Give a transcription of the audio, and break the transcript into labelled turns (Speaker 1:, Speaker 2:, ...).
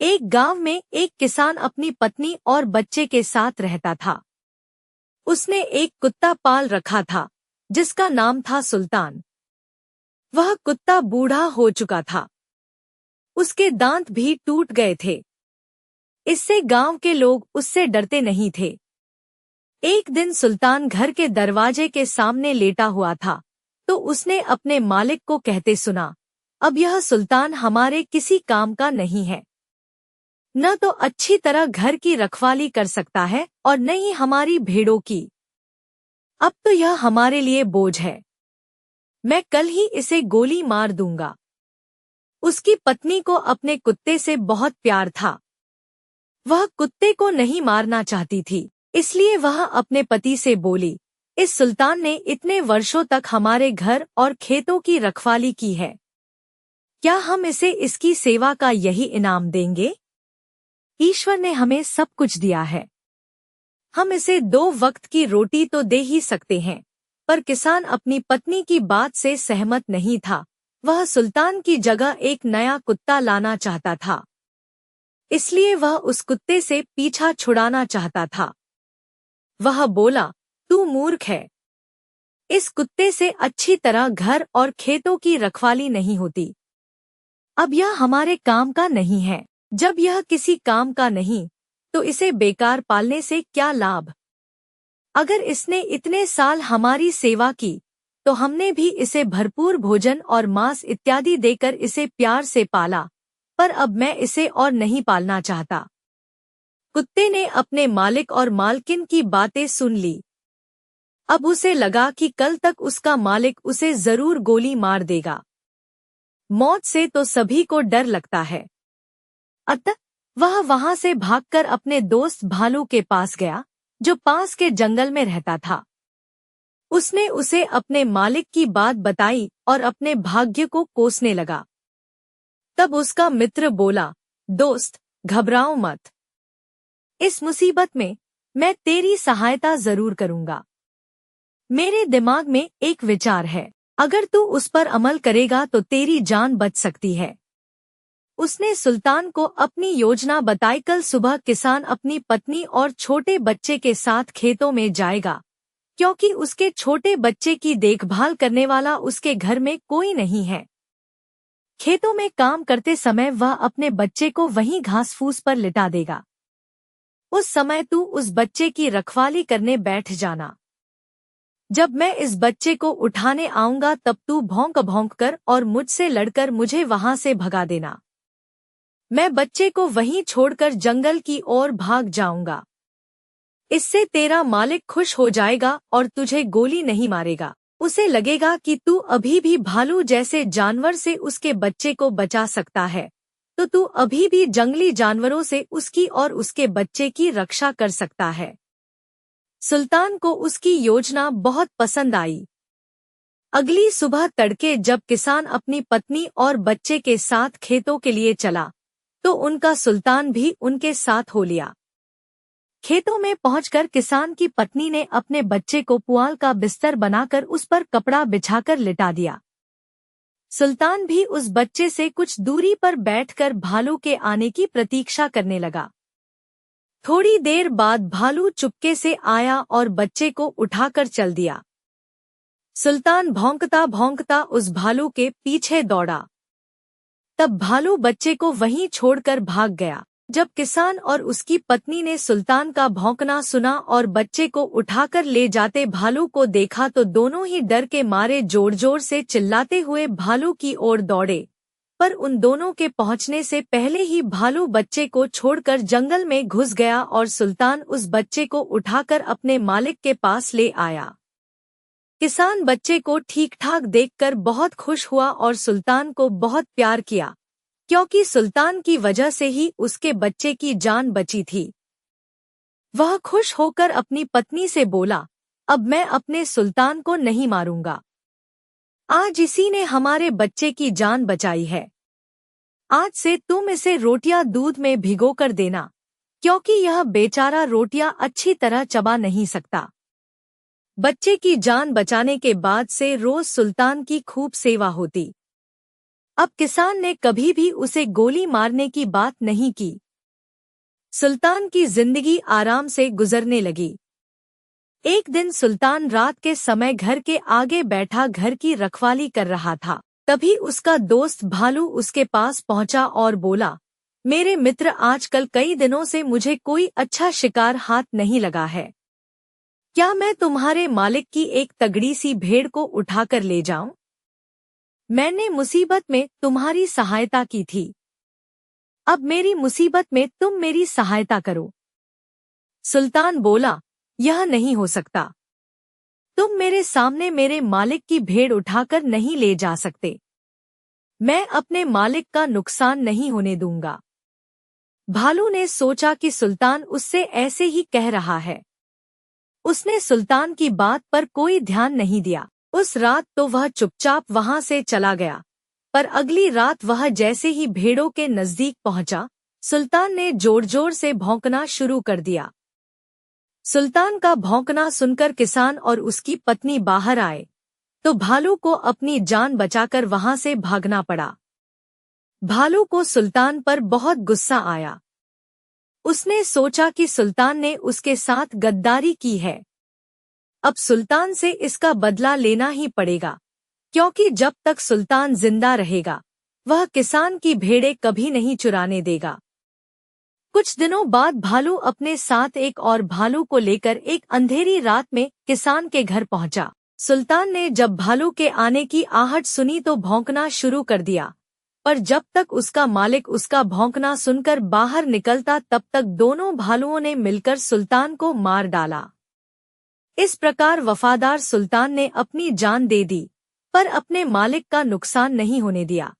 Speaker 1: एक गांव में एक किसान अपनी पत्नी और बच्चे के साथ रहता था। उसने एक कुत्ता पाल रखा था जिसका नाम था सुल्तान। वह कुत्ता बूढ़ा हो चुका था। उसके दांत भी टूट गए थे। इससे गांव के लोग उससे डरते नहीं थे। एक दिन सुल्तान घर के दरवाजे के सामने लेटा हुआ था तो उसने अपने मालिक को कहते सुना, अब यह सुल्तान हमारे किसी काम का नहीं है। न तो अच्छी तरह घर की रखवाली कर सकता है और न ही हमारी भेड़ों की। अब तो यह हमारे लिए बोझ है। मैं कल ही इसे गोली मार दूंगा। उसकी पत्नी को अपने कुत्ते से बहुत प्यार था। वह कुत्ते को नहीं मारना चाहती थी, इसलिए वह अपने पति से बोली, इस सुल्तान ने इतने वर्षों तक हमारे घर और खेतों की रखवाली की है। क्या हम इसे इसकी सेवा का यही इनाम देंगे? ईश्वर ने हमें सब कुछ दिया है। हम इसे 2 वक्त की रोटी तो दे ही सकते हैं। पर किसान अपनी पत्नी की बात से सहमत नहीं था। वह सुल्तान की जगह एक नया कुत्ता लाना चाहता था। इसलिए वह उस कुत्ते से पीछा छुड़ाना चाहता था। वह बोला, तू मूर्ख है। इस कुत्ते से अच्छी तरह घर और खेतों की रखवाली नहीं होती। अब यह हमारे काम का नहीं है। जब यह किसी काम का नहीं तो इसे बेकार पालने से क्या लाभ? अगर इसने इतने साल हमारी सेवा की तो हमने भी इसे भरपूर भोजन और मांस इत्यादि देकर इसे प्यार से पाला, पर अब मैं इसे और नहीं पालना चाहता। कुत्ते ने अपने मालिक और मालकिन की बातें सुन ली। अब उसे लगा कि कल तक उसका मालिक उसे जरूर गोली मार देगा। मौत से तो सभी को डर लगता है। अतः वह वहां से भागकर अपने दोस्त भालू के पास गया जो पास के जंगल में रहता था। उसने उसे अपने मालिक की बात बताई और अपने भाग्य को कोसने लगा। तब उसका मित्र बोला, दोस्त घबराओ मत। इस मुसीबत में मैं तेरी सहायता जरूर करूंगा। मेरे दिमाग में एक विचार है, अगर तू उस पर अमल करेगा तो तेरी जान बच सकती है। उसने सुल्तान को अपनी योजना बताई। कल सुबह किसान अपनी पत्नी और छोटे बच्चे के साथ खेतों में जाएगा, क्योंकि उसके छोटे बच्चे की देखभाल करने वाला उसके घर में कोई नहीं है। खेतों में काम करते समय वह अपने बच्चे को वहीं घास फूस पर लिटा देगा। उस समय तू उस बच्चे की रखवाली करने बैठ जाना। जब मैं इस बच्चे को उठाने आऊंगा तब तू भौंक भौंक कर और मुझसे लड़कर मुझे वहां से भगा देना। मैं बच्चे को वहीं छोड़कर जंगल की ओर भाग जाऊंगा। इससे तेरा मालिक खुश हो जाएगा और तुझे गोली नहीं मारेगा। उसे लगेगा कि तू अभी भी भालू जैसे जानवर से उसके बच्चे को बचा सकता है, तो तू अभी भी जंगली जानवरों से उसकी और उसके बच्चे की रक्षा कर सकता है। सुल्तान को उसकी योजना बहुत पसंद आई। अगली सुबह तड़के जब किसान अपनी पत्नी और बच्चे के साथ खेतों के लिए चला तो उनका सुल्तान भी उनके साथ हो लिया। खेतों में पहुंचकर किसान की पत्नी ने अपने बच्चे को पुआल का बिस्तर बनाकर उस पर कपड़ा बिछाकर लिटा दिया। सुल्तान भी उस बच्चे से कुछ दूरी पर बैठकर भालू के आने की प्रतीक्षा करने लगा। थोड़ी देर बाद भालू चुपके से आया और बच्चे को उठाकर चल दिया। सुल्तान भौंकता भौंकता उस भालू के पीछे दौड़ा। तब भालू बच्चे को वहीं छोड़कर भाग गया। जब किसान और उसकी पत्नी ने सुल्तान का भौंकना सुना और बच्चे को उठाकर ले जाते भालू को देखा तो दोनों ही डर के मारे जोर जोर से चिल्लाते हुए भालू की ओर दौड़े। पर उन दोनों के पहुंचने से पहले ही भालू बच्चे को छोड़कर जंगल में घुस गया और सुल्तान उस बच्चे को उठाकर अपने मालिक के पास ले आया। किसान बच्चे को ठीक ठाक देखकर बहुत खुश हुआ और सुल्तान को बहुत प्यार किया, क्योंकि सुल्तान की वजह से ही उसके बच्चे की जान बची थी। वह खुश होकर अपनी पत्नी से बोला, अब मैं अपने सुल्तान को नहीं मारूंगा। आज इसी ने हमारे बच्चे की जान बचाई है। आज से तुम इसे रोटियां दूध में भिगोकर देना, क्योंकि यह बेचारा रोटियां अच्छी तरह चबा नहीं सकता। बच्चे की जान बचाने के बाद से रोज सुल्तान की खूब सेवा होती। अब किसान ने कभी भी उसे गोली मारने की बात नहीं की। सुल्तान की जिंदगी आराम से गुजरने लगी। एक दिन सुल्तान रात के समय घर के आगे बैठा घर की रखवाली कर रहा था। तभी उसका दोस्त भालू उसके पास पहुंचा और बोला, मेरे मित्र, आजकल कई दिनों से मुझे कोई अच्छा शिकार हाथ नहीं लगा है। क्या मैं तुम्हारे मालिक की एक तगड़ी सी भेड़ को उठाकर ले जाऊं? मैंने मुसीबत में तुम्हारी सहायता की थी, अब मेरी मुसीबत में तुम मेरी सहायता करो। सुल्तान बोला, यह नहीं हो सकता। तुम मेरे सामने मेरे मालिक की भेड़ उठाकर नहीं ले जा सकते। मैं अपने मालिक का नुकसान नहीं होने दूंगा। भालू ने सोचा कि सुल्तान उससे ऐसे ही कह रहा है। उसने सुल्तान की बात पर कोई ध्यान नहीं दिया। उस रात तो वह चुपचाप वहां से चला गया, पर अगली रात वह जैसे ही भेड़ों के नजदीक पहुंचा, सुल्तान ने जोर जोर से भौंकना शुरू कर दिया। सुल्तान का भौंकना सुनकर किसान और उसकी पत्नी बाहर आए, तो भालू को अपनी जान बचाकर वहां से भागना पड़ा। भालू को सुल्तान पर बहुत गुस्सा आया। उसने सोचा कि सुल्तान ने उसके साथ गद्दारी की है। अब सुल्तान से इसका बदला लेना ही पड़ेगा, क्योंकि जब तक सुल्तान जिंदा रहेगा वह किसान की भेड़ें कभी नहीं चुराने देगा। कुछ दिनों बाद भालू अपने साथ एक और भालू को लेकर एक अंधेरी रात में किसान के घर पहुंचा। सुल्तान ने जब भालू के आने की आहट सुनी तो भौंकना शुरू कर दिया, पर जब तक उसका मालिक उसका भौंकना सुनकर बाहर निकलता तब तक दोनों भालुओं ने मिलकर सुल्तान को मार डाला। इस प्रकार वफादार सुल्तान ने अपनी जान दे दी, पर अपने मालिक का नुकसान नहीं होने दिया।